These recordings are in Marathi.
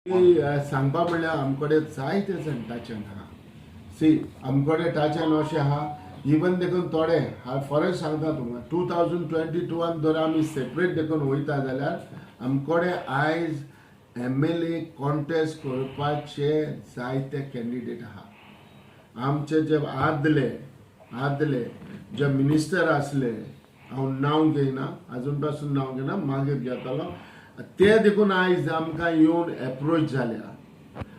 सांगपा म्हणल्यार आमकडे जायते जण टाच्यान आहा सी आमकडे टाच्यान अशें आहा इवन देखून थोडे फॉर सांगता तुमकां 2022 जर आमी सेपरेट देखून वयता जाल्यार आमकडे आयज MLA कॉन्टेस्ट करपाचे जायते कॅन्डिडेट आहा. आमचे जे आदले जे मिनिस्टर आसले, हांव नांव घेयना, आजून पासून नांव घेना, मागीर घेतलो, ते देखून आयज आमकां येवन एप्रोच जाल्या.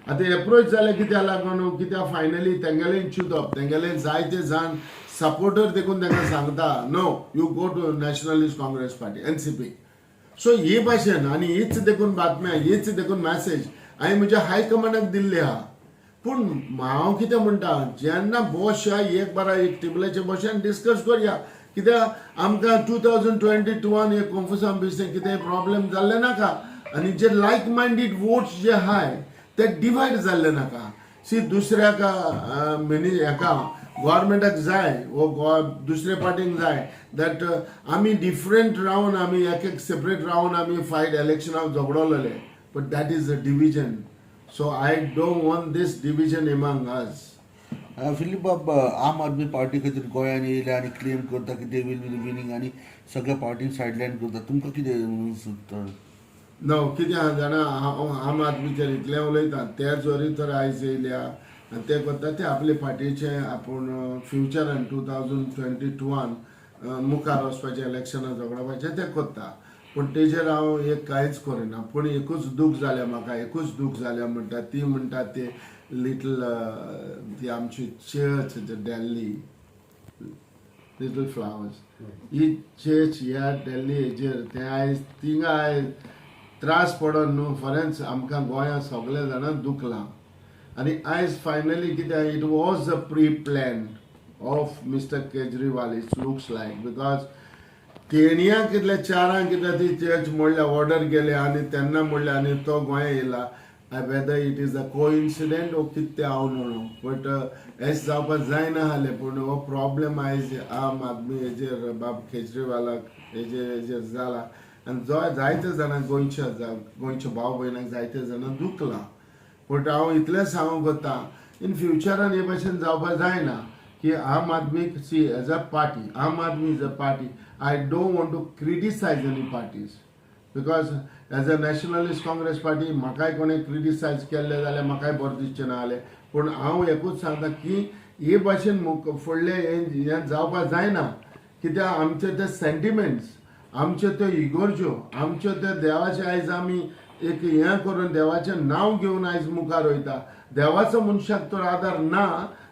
आतां एप्रोच जाले कित्याक लागून, कित्याक फायनली तेंगेले चिंतप, तेंगेले जायते जाण सपोर्टर देखून तांकां सांगता no you go to Nationalist Congress Party NCP. So ही भाशेन आनी हीच देखून बातम्या, हीच देखून मॅसेज हांवें म्हज्या हायकमांडाक दिल्ली आहा. पूण हांव कितें म्हणटा, जेन्ना बसया एक बारा एक टेबलाचेर बसया आनी डिस्कस करया, कित्याक आमकां 2022 एक कॉन्फ्युजन बिस्टें कितें प्रॉब्लेम जाल्ले नाका आनी जे लायक मायंडेड वोट्स जे आहाय ते डिवायड जाल्ले नाका. सी दुसऱ्याक हेका गव्हर्मेंटाक जाय वो दुसरे पार्टीक जाय दॅट आमी डिफरंट रावन आमी एक सेपरेट रावन आमी फायट इलेक्शनाक झगडोलेले, but that is a division. So I don't want this division among us. Philip bab, Aam Aadmi party खातीर गोंयांत येयले आनी क्लेम करता की दे वील बी विनींग आनी सगळ्या पार्टीक सायडलायन करता. तुमकां कितें सुचता? नो कितें आहा जाणा, हांव आम आदमीचेर इतलें उलयता, ते जरी तर आयज येयल्या आनी ते करता ते आपले पार्टीचे आपूण फ्युचरान 2022 मुखार वचपाचें इलेक्शनां झगडपाचें ते करता. पूण तेजेर हांव एक कांयच करिना. पूण एकूच दूख जाल्या म्हाका, एकूच दूख जाल्या म्हणटा ती म्हणटा ते लिटल ती आमची चर्च दिल्ली लिटल फ्लावर्स, ही चर्च ह्या दिल्ली हेजेर ते आयज थिंगा आयज त्रास पडोन न्हू फॉरेन्स आमकां गोंयांत सगळे जाणां दुखलां. आनी आयज फायनली कितें it was a pre plan of mister Kejriwal it looks like, because तेणिया कितले चारांक कितें ती चर्च म्हणल्या ऑर्डर गेले आनी तेन्ना म्हणलें आनी तो गोंया येयला. Whether it is a coincident ओ कितें तें हांव न्हू, बट हेच जावपाक जायना आहलें. पूण हो प्रॉब्लेम आयज आम आदमी हेजेर बाब केजरीवालाक हेजेर जाला आनी जायते जाणां गोंयच्या भाव भयणांक जायते जाणां दुखलां. पूण हांव इतलें सांगूंक कोत्ता, इन फ्युचरान हे भशेन जावपाक जायना की आम आदमीक C age a party, Aam Aadmi is a party. I don't want to criticise any parties, because as a Nationalist Congress Party म्हाकाय कोणें क्रिटिसायज केल्लें जाल्यार म्हाकाय बरें दिसचें ना जालें. पूण हांव एकूच सांगता की हे भाशेन फुडलें हें जावपाक जायना, कित्याक आमचे ते सेंटिमेंट्स, आमच्यो त्यो इगोर्ज्यो, आमच्यो ते देवाचे आयज आमी एक हें करून देवाचें नांव घेवन आयज मुखार वयता. देवाचो मनशाक तर आदार ना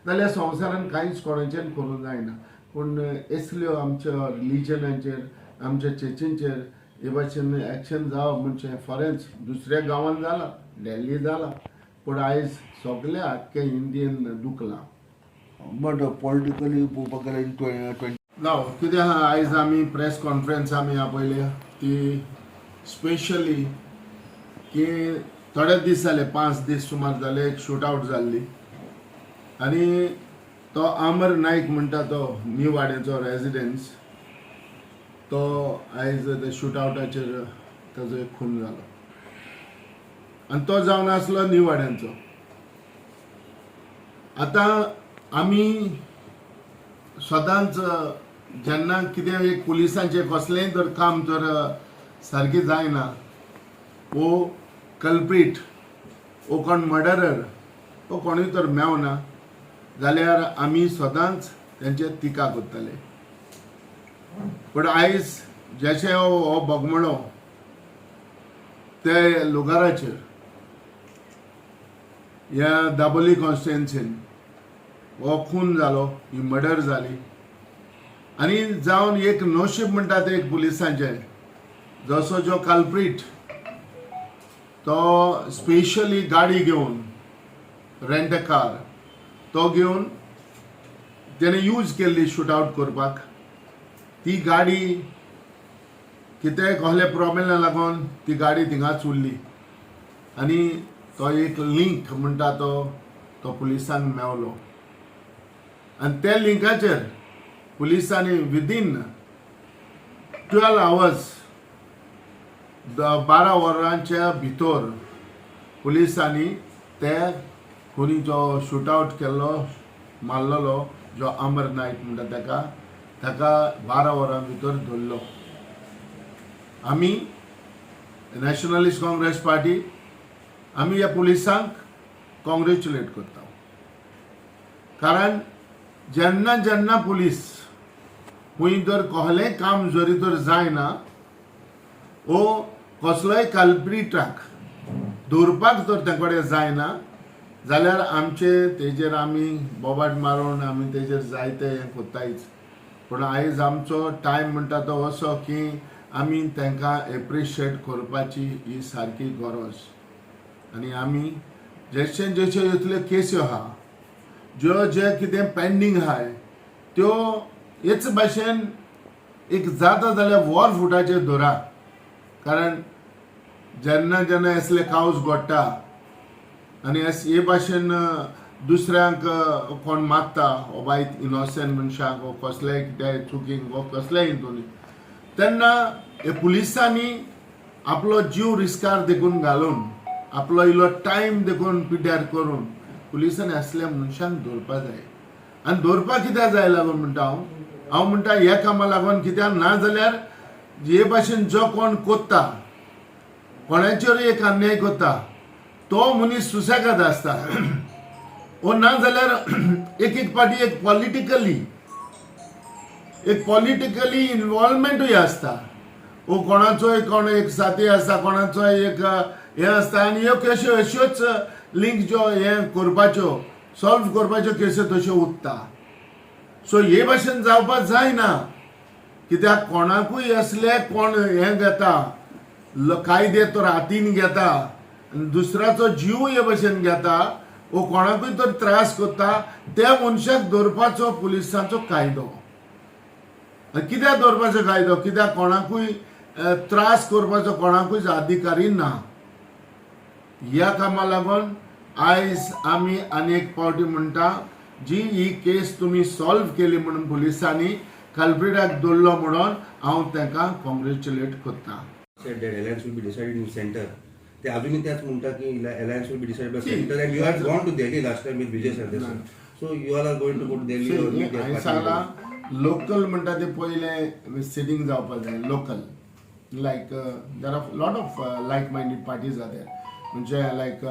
जाल्यार संवसारान कांयच कोणाचें करूंक जायना. पूण असल्यो आमच्या रिलिजनाचेर, आमच्या चर्चींचेर हे भाशेन एक्शन जावप म्हणजे फॉरेन्स दुसऱ्या गांवांत जाला, दिल्ली जाला, पूण आयज सगळ्या आख्ख्या इंडियेन दुखलां. बट पॉलिटिकली पळोवपाक गेल्यार नाव कितें आहा, आयज आमी प्रेस कॉन्फरन्स आमी आपयल्या ती स्पेशली की थोडे दीस जाले, 5 दीस सुमार जाले, एक शूट आवट जाल्ली आनी तो अमर नायक म्हणटा तो न्यू वाड्याचो रेजिडेंस, तो आयज ते शूट आवटाचेर ताजो एक खून जालो आनी तो जावन आसलो न्यू वाड्यांचो. आतां आमी सदांच जेन्ना कितें एक पुलिसांचें कसलेंय जर काम जर सारकें जायना, वो कल्प्रीट, वो कोण मर्डरर, वो कोणूय तर मेवना जाल्यार आमी सदांच तेंचेर टिका करतले. पूण आयज जशें हो बोगमळो ते लुगाराचेर ह्या दाबोली कॉन्स्टिट्युएन्सीन हो खून जालो, ही मर्डर जाली आनी जावन एक नशीब म्हणटा ते एक पुलिसांचें, जसो जो कल्प्रीट तो स्पेशली गाडी घेवन रेंट अ कार तो घेवन तेणे यूज केल्ली शूट आवट करपाक. ती गाडी कितें कसले प्रॉब्लेमा लागून ती गाडी थिंगाच उरली आनी तो एक लिंक म्हणटा तो पुलिसांक मेवलो आनी त्या लिंकाचेर पुलिसांनी विदीन 12 hours 12 वरांच्या भितर पुलिसांनी ते कोणी जो शूटआउट केल्लो मारलेलो जो अमर नायक म्हणटा ताका 12 वरां भितर धरलो. आमी नॅशनलिस्ट काँग्रेस पार्टी आमी ह्या पुलिसांक कॉंग्रॅच्युलेट करता. कारण जेन्ना जेन्ना पुलीस खूंय जर कहलें काम जरी तर जायना ओ कसलोय कल्प्रिटाक दवरपाक जर ते कडेन जायना जाल्यार आमचे तेजेर आमी बोबाड मारून आमी तेजेर जायते हें कोत्तायच. पूण आयज आमचो टायम म्हणटा तो असो की आमी तांकां एप्रिशिएट करपाची ही सारकी गरज. आनी आमी जशें जशें इतल्यो केसी आहा ज्यो जे कितें पेंडींग आहाय त्यो हेच भाशेन एक जाता जाल्यार वॉर फुटाचेर दवरा. कारण जेन्ना जेन्ना असले कावज घडटा आनी हे भाशेन दुसऱ्यांक कोण मारता हो बायत इनोसेंट मनशाक वो कसलेय कितें चुकींक वो कसलेय हितून तेन्ना हे पुलिसांनी आपलो जीव रिस्कार देखून घालून आपलो इल्लो टायम देखून पिड्यार करून पुलिसांनी असल्या मनशांक दवरपाक जाय. आनी दवरपाक कित्याक जाय लागून म्हणटा हांव म्हणटा ह्या कामा लागून कित्याक ना जाल्यार हे भाशेन जो कोण कोत्ता कोणाचेरूय एक अन्याय कोत्ता तो मनीस सुसेगाद आसता. ओ ना जाल्यार एक पाटी एक पॉलिटिकली इन्वॉल्वमेंटूय आसता. ओ कोणाचोय कोण एक साथी आसता कोणाचोय एक हे आसता आनी ह्यो केसो अश्योच लिंक ज्यो हे करपाच्यो सॉल्व करपाच्यो केसो तश्यो उरता. सो हे भाशेन जावपाक जायना. कित्याक कोणाकूय असले कोण हे घेता कायदे तर हातीन घेता आनी दुसऱ्याचो जीव हे भाशेन घेता वो कोणाकूय तर त्रास करता त्या मनशाक दवरपाचो पुलिसांचो कायदो. कित्याक दवरपाचो कायदो कित्याक कोणाकूय त्रास करपाचो कोणाकूय अधिकारी ना. ह्या कामा लागून आयज आमी आनी एक पावटी म्हणटा जी ही केस तुमी सॉल्व केली म्हणून पुलिसांनी कल्प्रिटाक दवरलो म्हणून हांव तांकां कॉंग्रॅच्युलेट करता. said that alliance will be decided in center. ते अजूनही त्याच म्हणतात की alliance will be decided by center and you had gone to Delhi last time with Vijay Sardesai. So you all are going to go to Delhi or meet their हांवें party सांगला members. लोकल म्हणटा ते पयले सिटींग जावपाक जाय local like there are lot of like minded parties are there म्हणजे लायक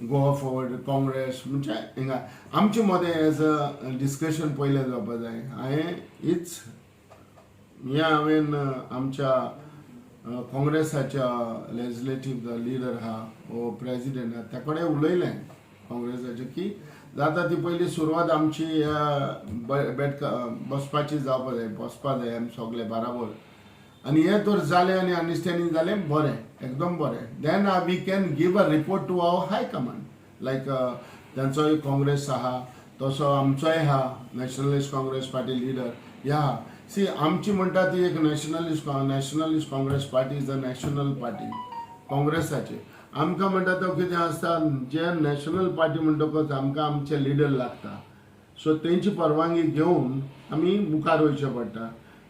गोवा फॉरवर्ड काँग्रेस म्हणजे हिंगा आमचे मदें एज अ डिस्कशन पयलें जावपाक जाय. हांवें आमच्या काँग्रेसाच्या लेजिस्लेटिव्ह लिडर आहा वो प्रेसिडेंट आहा त्या कडेन उलयलें काँग्रेसाचे की जाता ती पयली सुरवात आमची बसपाची जावपाक जाय बसपा जाय आमी सगळे बराबर आनी हें तर जालें आनी अंडरस्टँडींग जालें बरें एकदम बरें. Then we can give a report to our high command like तांचोय काँग्रेस आहा तसो आमचोय आहा नॅशनलिस्ट काँग्रेस पार्टी लिडर ह्या आहा. सी आमची म्हणटा ती एक Nationalist Congress Party is a national party काँग्रेसाची. आमकां म्हणटा तो कितें आसता जे नॅशनल पार्टी म्हणटकच आमकां आमचे लिडर लागता. सो तेंची परवानगी घेवन आमी मुखार वयचें पडटा.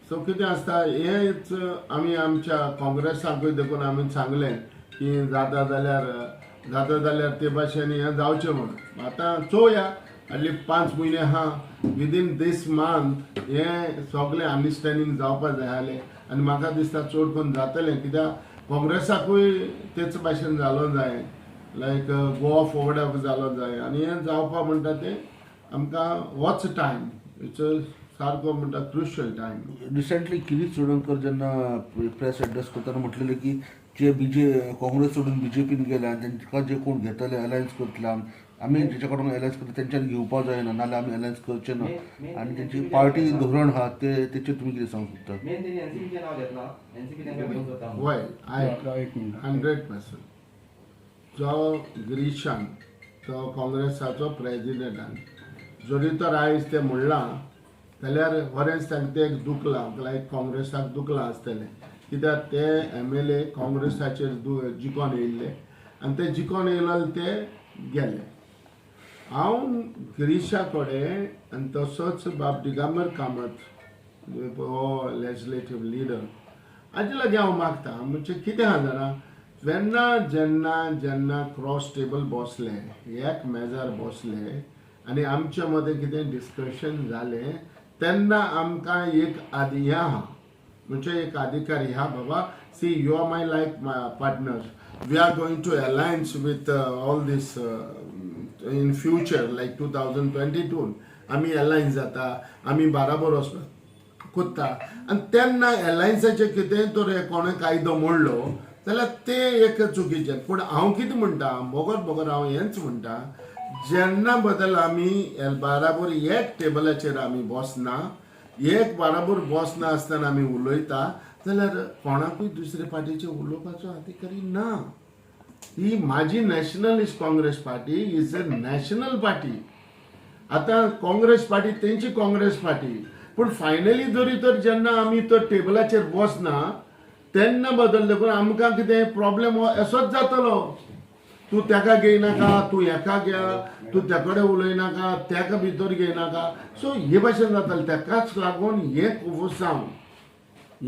सो कितें आसता हेच आमी आमच्या काँग्रेसाकूय देखून आमी सांगलें की जाता जाल्यार ते भाशेन हें जावचें म्हणून. आतां चोवया हाडली 5 म्हयने आहा विदीन दीस मंथ हें सगळें अंडरस्टँडींग जावपाक जाय आसलें आनी म्हाका दिसता चड करून जातलें कित्याक काँग्रेसाकूय तेच भाशेन जालो जाय लायक गोवा फॉरवर्डाक जालो जाय आनी हें जावपाक म्हणटा तें आमकां होच टायम इट्स सारको म्हणटा crucial time. Recently Kirit Chodankar जेन्ना प्रेस एड्रेस करतना म्हटलेलें की जे काँग्रेस सोडून बीजेपीन गेले आनी तांकां जे कोण घेतले अलायन्स करतले आमी जेच्या कडून अलायन्स करता तेंच्यानी घेवपाक जायना नाल्यार आमी अलायन्स करचे ना आनी तेंची पार्टी धोरण आहा तेचेर तुमी कितें सांगूंक सोदता? वय 100% जो गिरीशान तो काँग्रेसाचो प्रेसिडेंटान जरी तर आयज ते म्हणलां जाल्यार खरेंच तांकां ते दुखलां लायक काँग्रेसाक दुखलां आसतलें कित्याक ते MLA काँग्रेसाचेर जिखोन येयल्ले आनी ते जिखोन येयले ते गेले. हांव गिरीशा कडेन आनी तसोच बाब दिगंबर कामत हो लेजिस्लेटिव्ह लिडर हाजे लागीं हांव मागता म्हणजे कितें आहा जाणा जेन्ना जेन्ना जेन्ना क्रॉस टेबल बसले एक मेजार बसले आनी आमच्या मदें कितें डिस्कशन जालें तेन्ना आमकां एक हें आहा म्हणजे एक अधिकारी हा बाबा see you are my like partners we are going to alliance with all this in future like 2022 आमी अलायन्स जाता आमी बाराबर वचपा कोत्ता आनी तेन्ना अलायन्साचे कितें तर कोणें कायदो मोडलो जाल्यार ते एक चुकीचें पूण हांव कितें म्हणटा बोगोर हांव हेंच म्हणटा जेन्ना बदल आमी बाराबर एक टेबलाचेर आमी बसना एक बाराबर बसना आसतना आमी उलयता जाल्यार कोणाकूय दुसरे पार्टीचे उलोवपाचो अधिकारी ना ही माझी nationalist Congress Party is a national party आता काँग्रेस पार्टी तेंची काँग्रेस पार्टी पूण फायनली जरी तर जेन्ना आमी तो टेबलाचेर बसना तेन्ना बदल देखून आमकां कितें प्रॉब्लेम हो असोच जातलो तूं तेका घेयनाका तूं हेका घ्या तूं ते कडेन उलयनाका तेका भितर घेयनाका सो हे भाशेन जातालें तेकाच लागून हे जावन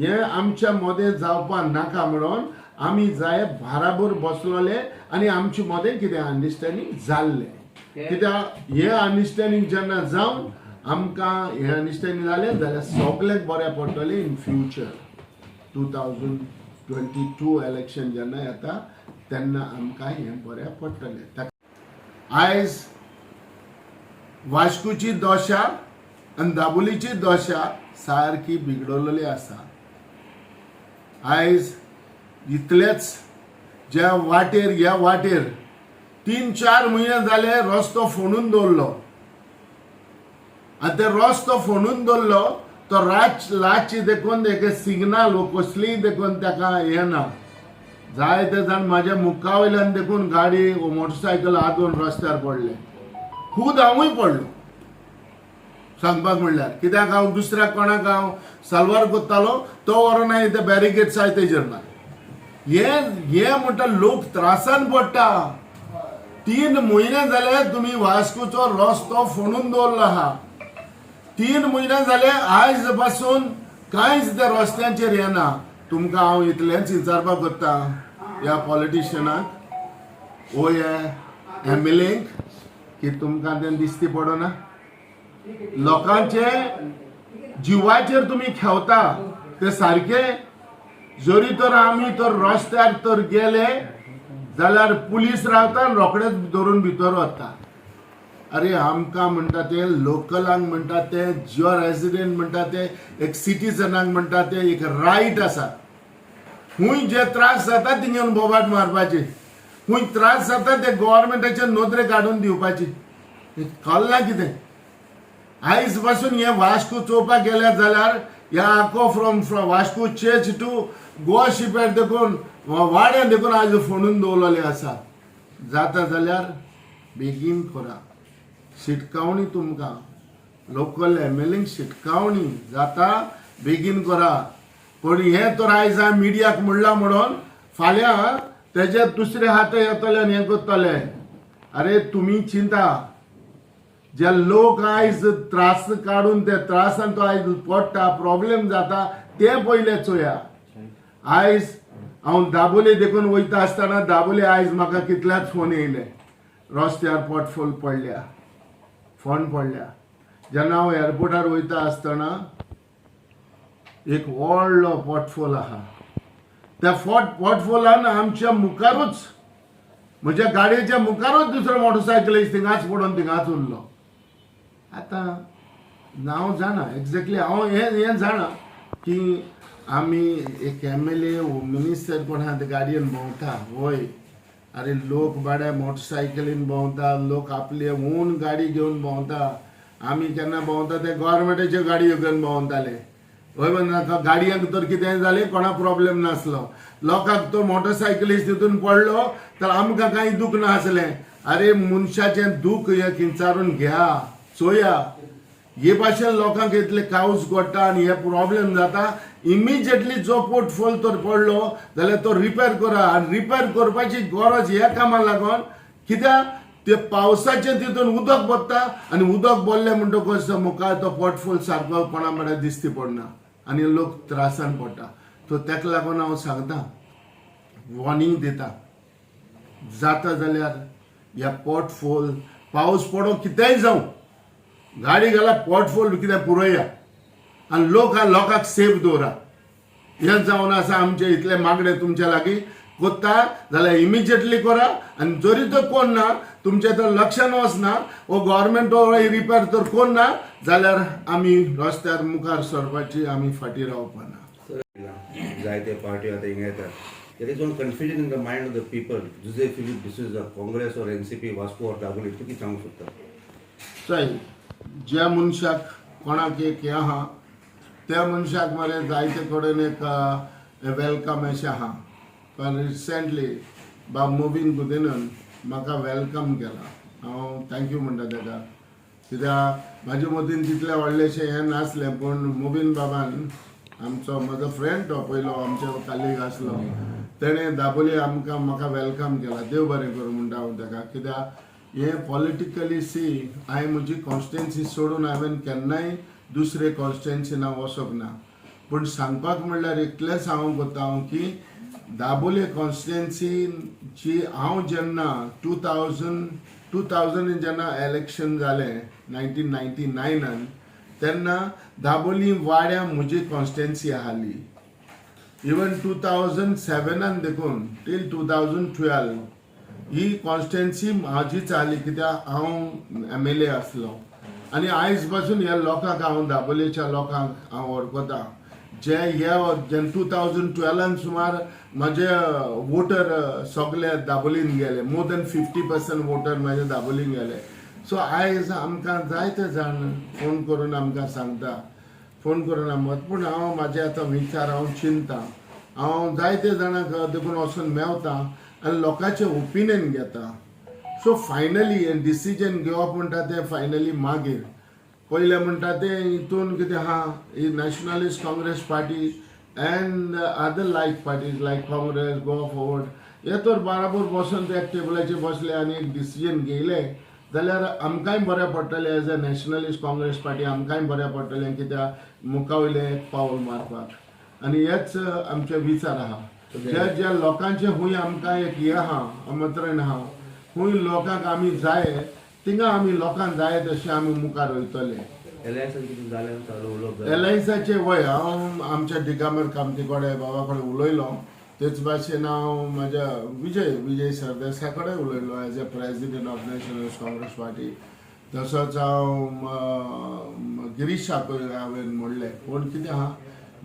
हे आमच्या मदें जावपाक नाका म्हणून आमी जाय बाराबर बसलोले आनी आमचे मदें कितें अंडरस्टँडींग जाल्लें कित्याक हे अंडरस्टँडींग जेन्ना जावन आमकां हे अंडरस्टँडींग जालें जाल्यार सगळ्यांक बरें पडटलें इन फ्युचर 2022 इलेक्शन जेन्ना येता तेन्ना आमकां हें बरें पडटलें आयज वास्कोची दशा आनी दाबोलीची दशा सारकी बिगडलेली आसा आयज इतलेच ज्या वाटेर ह्या वाटेर 3-4 म्हयने जाले रस्तो फोडून दवरलो आनी ते रस्तो फोडून दवरलो तो रातची देखून एक सिग्नल कसलीय देखून ताका हें ना जायते जाण म्हाज्या मुखा वयल्यान देखून गाडी मोटरसायकल आदून रस्त्यार पडले खूद हांवूय पडलो सांगपाक म्हणल्यार कित्याक हांव दुसऱ्या कोणाक हांव साल्वार कोत्तालो तो व्हरोन हांवें ते बॅरिकेड्स आहाय तेजेर मारले हे म्हणटा लोक त्रासान पडटा 3 म्हयने जाले तुमी वास्कोचो रस्तो फोडून दवरलो आहा 3 म्हयने जाले आयज पासून कांयच त्या रस्त्यांचेर येना तुमकां हांव इतलेंच विचारपाक कोत्ता ह्या पॉलिटिशियनाक ओ ह्या एमएलएक की तुमकां तें दिश्टी पडना लोकांचे जिवाचेर तुमी खेवता ते सारके जरी तर आमी तर रस्त्यार तर गेले जाल्यार पुलीस रावता आनी रोखडेच धरून भितर वता अरे आमकां म्हणटा ते लोकलांक म्हणटा ते ज्यो रेजिडेंट म्हणटा ते एक सिटीजनाक म्हणटा ते एक रायट आसा खूंय जे त्रास जाता तिंगेन बोबाट मारपाचे खूंय त्रास जाता ते गव्हर्मेंटाचे नोदरे काडून दिवपाचे कळना कितें आयज पासून हे वास्को चोवपाक गेले जाल्यार ह्या आखो from Vasco church to Goa shipyard देखून वाड्या देखून आयज फोडून दवरलेले आसा जाता जाल्यार बेगीन करा शिटकावणी तुमकां लोकल एमएलएंक शिटकावणी जाता बेगीन करा पण हे तर आयज हांवें मिडियाक म्हणला म्हणून फाल्यां तेजे दुसरे हात येतले आनी हें करतले अरे तुमी चिंता जे लोक आयज त्रास काडून ते त्रासान तो आयज पडटा प्रॉब्लेम जाता ते पयले चोया आयज हांव दाबोले देखून वयता आसतना दाबोले आयज म्हाका कितल्याच फोन येयले रस्त्यार पोटफोल पडल्या फोन पडल्या जेन्ना हांव एअरपोर्टार वयता आसतना एक व्हडलो पोटफोल आहा त्या पोटफोलान आमच्या मुखारूच म्हज्या गाडयेच्या मुखारूच दुसरो मोटरसायकलिस्ट थिंगाच पडून थिंगाच उरलो आतां हांव जाणा एक्झॅक्टली हांव हें जाणा की आमी एक एमएलए मिनिस्टर कोण आहा ते गाडयेन भोंवता वय अरे लोक बाड्या मोटरसायकलीन भोंवता लोक आपले ओन गाडी घेवन भोंवता आमी केन्ना भोंवता ते गव्हर्मेंटाच्यो गाडयो घेवन भोंवताले हय नाका गाडयांक तर कितें जालें कोणा प्रॉब्लेम नासलो लोकांक तो मोटरसायकलिस्ट तितून पडलो तर आमकां कांय दूख नासलें अरे मनशाचें दूख हे किंचारून घ्या चोया हे भाशेन लोकांक इतले कावज कोडटा आनी हे प्रॉब्लेम जाता इमिजिएटली जो पोर्टफोल तर पडलो जाल्यार तो रिपेर करा आनी रिपेर करपाची गरज ह्या कामाक लागून कित्याक ते पावसाचें तितून उदक पडटा आनी उदक भरलें म्हणटकच मुखार तो पोर्टफोल सारको कोणा म्हळ्यार दिश्टी पडना आनी लोक त्रासान पडटा सो तेका लागून हांव सांगता वॉर्निंग दिता जाता जाल्यार ह्या पोर्टफोल पावस पडो कितेंय जावं गाडी घाला पोर्टफोल कितें पुरया आनी लोकांक सेफ दवरा हें जावन आसा आमचे इतले मागणे तुमच्या लागीं कोत्ता जाल्यार इमिजिएटली करा आनी जरी तर कोण ना तुमचे तर लक्षान वचना वो गव्हर्मेंट रिपेर तर कोण ना जाल्यार आमी रस्त्यार मुखार सरपाची आमी फाटीं रावपाना जायते पार्टी आतां हिंगा येतात there is one confusion in the mind of the people. Jose Philip D'Souza, Congress or NCP, Vasco or Dabul, तू कितें सांगूंक सोदता? चल ज्या मनशाक कोणाक एक हें आहा त्या मनशाक मरे जायते कडेन एक वेलकम अशें आहा पण रिसेंटली बाब मोबीन गुदिनन म्हाका वेलकम केला हांव थँक्यू म्हणटा ताका कित्याक म्हाजे मदीन तितलें व्हडलेंशें हें नासलें पूण मोबीन बाबान आमचो म्हजो फ्रेंड तो पयलो आमचो कालीग आसलो तेणें दाबोली म्हाका वेलकम केला देव बरें करूं म्हणटा हांव ताका कित्याक हें पॉलिटिकली सी हांवें म्हजी कॉन्स्टिट्युएन्सी सोडून हांवें केन्नाय दुसरे कॉन्स्टिट्युएन्सीन हांव वचोंक ना पूण सांगपाक म्हणल्यार इतलें सांगूंक वता हांव की दाबोले कॉन्स्टिट्युएन्सीची हांव जेन्ना 2000 जेन्ना इलेक्शन जालें 1999 तेन्ना दाबोली वाड्या म्हजी कॉन्स्टिट्युएन्सी आहाली इवन 2007 देखून टील 2012 ही कॉन्स्टिट्युएन्सी म्हाजीच आली कित्याक हांव MLA आसलो आनी आयज पासून ह्या लोकांक हांव दाबोलेच्या लोकांक हांव वळखता जे ह्या 2012 सुमार म्हजे वोटर सगळे दाबोलीन गेले मोर दॅन 50% वोटर म्हाजे दाबोलीन गेले सो आयज आमकां जायते जाण फोन करून आमकां सांगता फोन करून आमकां पूण हांव म्हाजे आतां विचार हांव चिंता हांव जायते जाणांक देखून वचून मेवता आनी लोकांचे ओपिनियन घेता सो फायनली हें डिसिजन घेवप म्हणटा तें फायनली मागीर पयलें म्हणटा तें हितून कितें आहा ही Nationalist Congress Party and other like parties like Congress go forward हे तर बराबर बसून ते एक टेबलाचेर बसले आनी एक डिसिजन घेयले जाल्यार आमकांय बरें पडटलें age a Nationalist Congress party आमकांय बरें पडटलें कित्याक मुखावयलें एक पावल मारपाक आनी हेच आमचे विचार आहा ज्या लोकांचे खूंय आमकां एक हें आहा आमंत्रण आहा खूंय लोकांक आमी जाय थिंगा आमी लोकांक जाय तशें आमी मुखार वयतले एलायन्साचे वय हांव आमच्या दिगांबर कामती कडेन बाबा कडेन उलयलो तेच भाशेन हांव म्हाज्या विजय सरदेसाय कडेन उलयलो as a president of nationalist Congress party तसोच हांव गिरीशाक हांवें म्हणलें पूण कितें आहा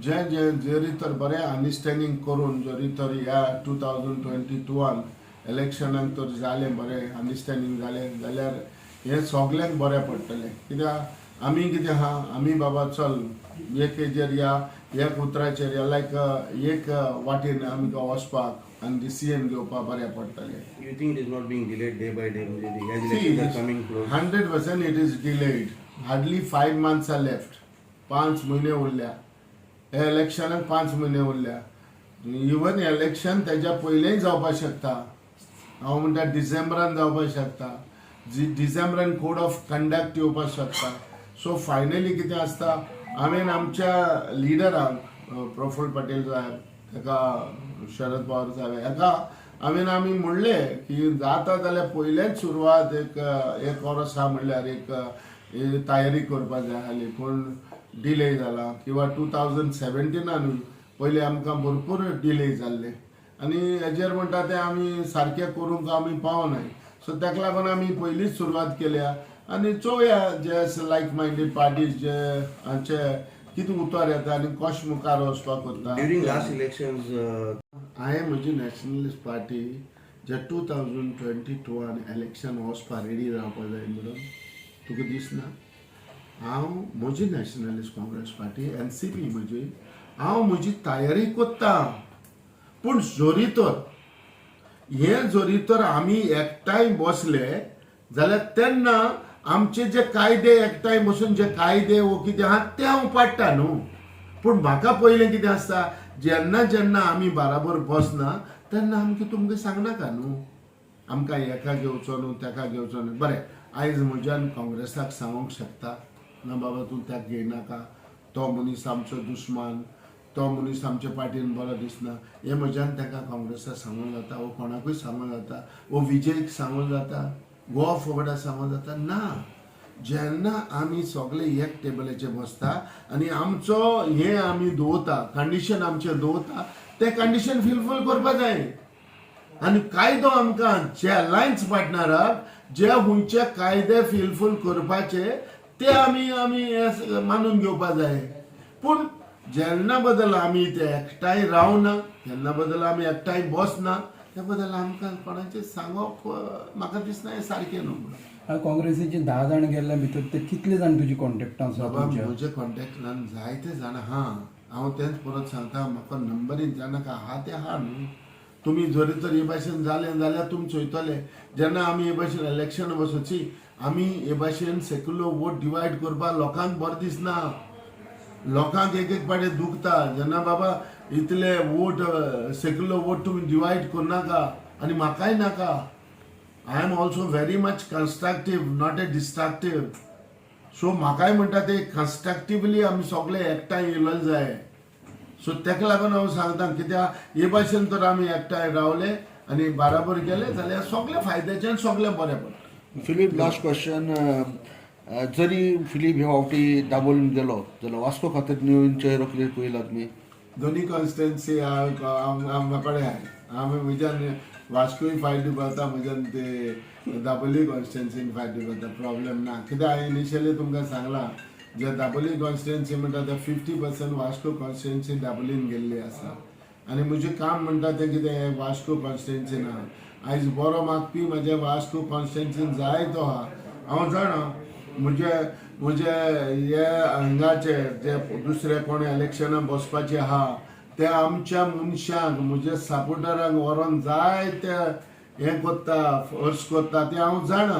जे जरी तर बरें अंडरस्टँडींग करून जरी तर ह्या 2022 इलेक्शनाक तर जालें बरें अंडरस्टँडींग जालें जाल्यार हें सगल्यांक बरें पडटलें कित्याक आमी कितें आहा आमी बाबा चल एक हेजेर या एक उतराचेर या लायक एक वाटेन आमकां वचपाक आनी डिसिजन घेवपाक बरें पडटलें You think it is not being delayed day by day? As elections are coming close. 100% it is delayed. Hardly 5 months are left. 5 म्हयने उरल्या हे इलेक्शनाक 5 म्हयने उरल्या इवन इलेक्शन तेज्या पयलेंय जावपाक शकता हांव म्हणटा डिसेंबरान जावपाक शकता डिसेंबरान कोड ऑफ कंडक्ट येवपाक शकता सो फायनली कितें आसता हांवें आमच्या लिडराक प्रफुल्ल पटेल साहेब ताका शरद पवार साहेब हेका आमी म्हणलें की जाता जाल्यार पयलेच सुरवात एक वर्स आहा म्हणल्यार एक तयारी करपाक जाय आसली पूण डिले जाला किंवा 2017 पयलीं आमकां भरपूर डिले जाल्ले आनी हेजेर म्हणटा तें आमी सारकें करूंक आमी पावनाय सो ताका लागून आमी पयलींच सुरवात केल्या आनी चोवया जे लायक मायंडेड पार्टीज जे हांचे कितें उतर येता आनी कशें मुखार वचपाक कोत्ता During last elections, हांवें म्हजी नॅशनलिस्ट पार्टी जे 2022 इलेक्शन वचपाक रेडी रावपाक जाय म्हणून तुका दिसना हांव म्हजी नॅशनलिस्ट काँग्रेस पार्टी NCP हांव म्हजी तयारी कोत्ता पूण जरी तर आमी एकठांय बसले जाल्यार तेन्ना आमचे जे कायदे एकठांय बसून जे कायदे वो कितें आहा ते हांव पाडटा न्हू पूण म्हाका पयलें कितें आसता जेन्ना आमी बराबर बसना तेन्ना आमकां तुमकां सांगनाका न्हू आमकां हेका घेवचो न्हू तेका घेवचो न्हू बरें आयज म्हज्यान काँग्रेसाक सांगूंक शकता ना बाबा तूं त्याक घेयनाका तो मनीस आमचो दुश्मन तो मनीस आमच्या पार्टीन बरो दिसना हे म्हज्यान ताका काँग्रेसाक सांगूंक जाता वो कोणाकूय सांगूंक जाता वो विजयक सांगूंक जाता गोवा फॉरवर्डाक सांगूंक जाता ना जेन्ना आमी सगळे एक टेबलाचेर बसता आनी आमचो हे आमी दवरता कंडिशन आमचे दवरता ते कंडिशन फुलफील करपा जाय आनी कायदो आमकां जे अलायन्स पार्टनराक जे हुंयचे कायदे फुलफील करपाचे ते आमी आमी मानून घेवपा जाय पूण जेन्ना बद्दल आमी ते एकठांय रावना तेन्ना बद्दल आमी एकठांय बसना त्या बद्दल आमकां कोणाचें सांगप म्हाका दिसना हें सारकें न्हू म्हणून काँग्रेसीचे 10 जाण गेल्ल्या भितर ते कितले जाण तुजी कॉन्टेक्टां आसा बाबा तुमच्या? म्हजे कॉन्टेक्टान जायते जाण आहा हांव तेंच परत सांगता म्हाका नंबरीन जाणाका आहा ते आहा न्हू तुमी जरी तर हे भाशेन जालें जाल्यार तुमी चोयतले जेन्ना आमी हे भाशेन इलेक्शन बसोची आमी हे भाशेन सेक्युलर वोट डिवायड करपाक लोकांक बरें दिसना लोकांक एक एक पाटी दुखता जेन्ना बाबा इतले वोट सेक्युलर वोट तुमी डिवायड करनाका आनी म्हाकाय नाका I am also very much constructive not a destructive so म्हाकाय म्हणटा ते कन्स्ट्रक्टिवली आमी सगळे एकठांय येयलो जाय सो तेका लागून हांव सांगता कित्याक हे भाशेन तर आमी एकठांय रावले आनी बराबर गेले जाल्यार सगळे फायद्याचे आनी सगळे बरें पडटा फिलीप लास्ट क्वेश्चन जरी फिलीप हे फावटी दाबोळीन गेलो जाल्यार वास्को खातीर नवीन चेहरो कितें पळयला तुमी दोनी कॉन्स्टिट्युन्सी कडेन हांवें म्हज्यान वास्कोय फायट करता म्हज्यान ते दाबोली कॉन्स्टिट्युन्सीन फायट करता प्रॉब्लेम ना कित्याक हांवें इनिशियली तुमकां सांगलां जे दाबोली कॉन्स्टिट्युन्सी म्हणटा ते 50% वास्को कॉन्स्टिट्युन्सी दाबोलीन गेल्ली आसा आनी म्हजें काम म्हणटा तें कितें वास्को कॉन्स्टिट्युन्सीन आहा आयज बरो मागपी म्हज्या वास्को कॉन्स्टिट्युन्सीन जायतो आहा हांव जाणा म्हजे हे हांगाचे जे दुसरे कोण इलेक्शनाक बसपाचे आहा ते आमच्या मनशांक म्हज्या सपोर्टरांक व्हरोन जायते हें करता फोर्स करता ते हांव जाणा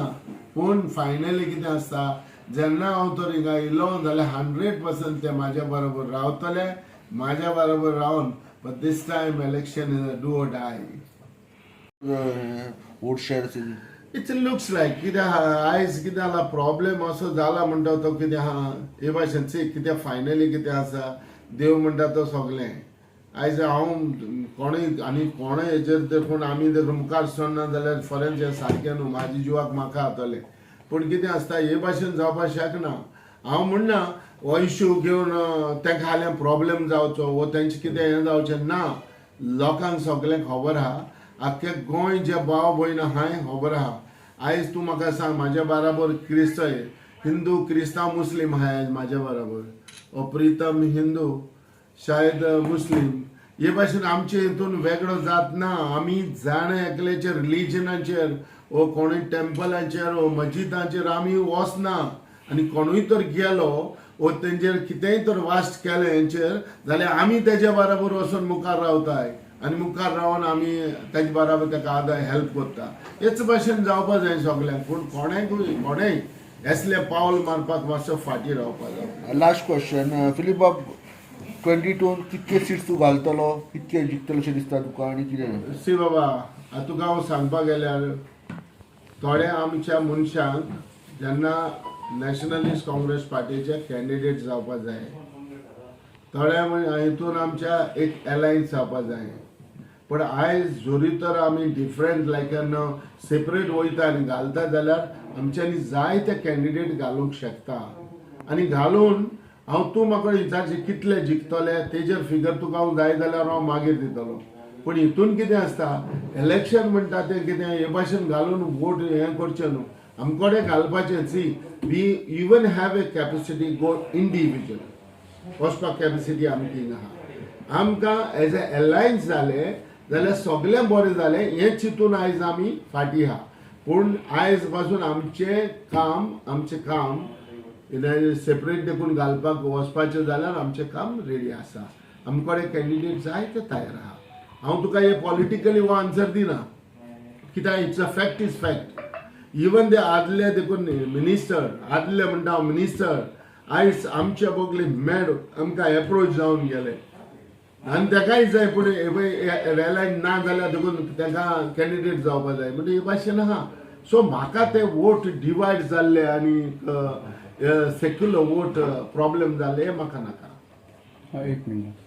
पूण फायनली कितें आसता जेन्ना हांव तर हिंगा येयलो जाल्यार 100% ते म्हाज्या बरोबर रावतले म्हाज्या बरोबर रावन but this time election is a do or die vote share it's looks like कित्याक आयज कितें जाला प्रॉब्लेम असो जाला म्हणटा तो कितें आहा हे भाशेन कितें फायनली कितें आसा देव म्हणटा तो सगलें आयज हांव कोणूय आनी कोणूय हेजेर तर पूण आमी जर मुखार सरना जाल्यार फरेंच हें सारकें न्हू म्हाजी जिवाक म्हाका जातलें पूण कितें आसता हे भाशेन जावपाक शकना हांव म्हणना हो इश्यू घेवन तांकां हाल्यार प्रॉब्लेम जावचो वो तेंचें कितें हें जावचें ना लोकांक सगळ्यांक खबर आहा आख्खें गोंय जे भाव भयण आहाय खबर आहा आयज तूं म्हाका सांग म्हाज्या बराबर क्रिस्तय हिंदू क्रिस्तांव मुस्लीम आहाय आयज म्हाज्या बराबर अप्रितम हिंदू शायद मुस्लीम हे भाशेन आमचे हितून वेगळो जात ना आमी जाण एकल्याचेर रिलिजनाचेर वो कोणूय टेम्पलाचेर वो मस्जिदाचेर आमी वचना आनी कोणूय तर गेलो वो तेंचेर कितेंय तर वास्ट केलें हेंचेर जाल्यार आमी तेज्या बराबर वचून मुखार रावताय आनी मुखार रावन आमी तेजे बराबर ताका आदार हेल्प करता हेच भाशेन जावपा जाय सगल्यांक पूण कोणेय असले पावल मारपाक मातसो फाटीं रावपाक जाय लास्ट क्वेश्चन फिलीप बाब 22 कितके सीट्स तूं घालतलो कितके जिखतलो अशें दिसता तुका आनी कितें सी बाबा आतां तुका हांव सांगपाक गेल्यार थोड्या आमच्या मनशांक जेन्ना नॅशनलिस्ट काँग्रेस पार्टीचे कॅन्डिडेट जावपाक जाय थोड्या हितून आमच्या एक अलायन्स जावपाक जाय पण आयज जोरी तर आमी डिफरंट लायक सेपरेट वयता आनी घालता जाल्यार आमच्यांनी जायते कॅन्डिडेट घालूंक शकता आनी घालून हांव तूं म्हाका विचारचें कितले जिखतले तेजेर फिगर तुका हांव जाय जाल्यार हांव मागीर दितलो पूण हितून कितें आसता इलेक्शन म्हणटा तें कितें हे भाशेन घालून वोट हें करचें न्हू आमकोडे घालपाचें see we even have a capacity गो इंडिविज्युअल वचपाक कॅपेसिटी आमची हिंगा आहा आमकां एज ए अलायन्स जालें जाल्यार सगळें बरें जालें हें चिंतून आयज आमी फाटीं आहा पूण आयज पासून आमचें काम सेपरेट देखून घालपाक वचपाचें जाल्यार आमचें काम रेडी आसा आमकोडे कॅन्डिडेट जाय ते तयार आहा हांव तुका हे पॉलिटिकली हो आन्सर दिना कित्याक it's a fact is fact even ते आदले देखून मिनिस्टर आदले म्हणटा हांव मिनिस्टर आयज आमचे बोगले मॅड आमकां एप्रोच जावन गेले आनी तेकाय जाय पूण रेलायन ना जाल्यार देखून ताका कॅन्डिडेट जावपाक जाय म्हणजे हे भाशेन आहा सो म्हाका ते वोट डिवायड जाल्ले आनी सेक्युलर वोट प्रॉब्लेम जाल्ले हे म्हाका नाका एक मिनिट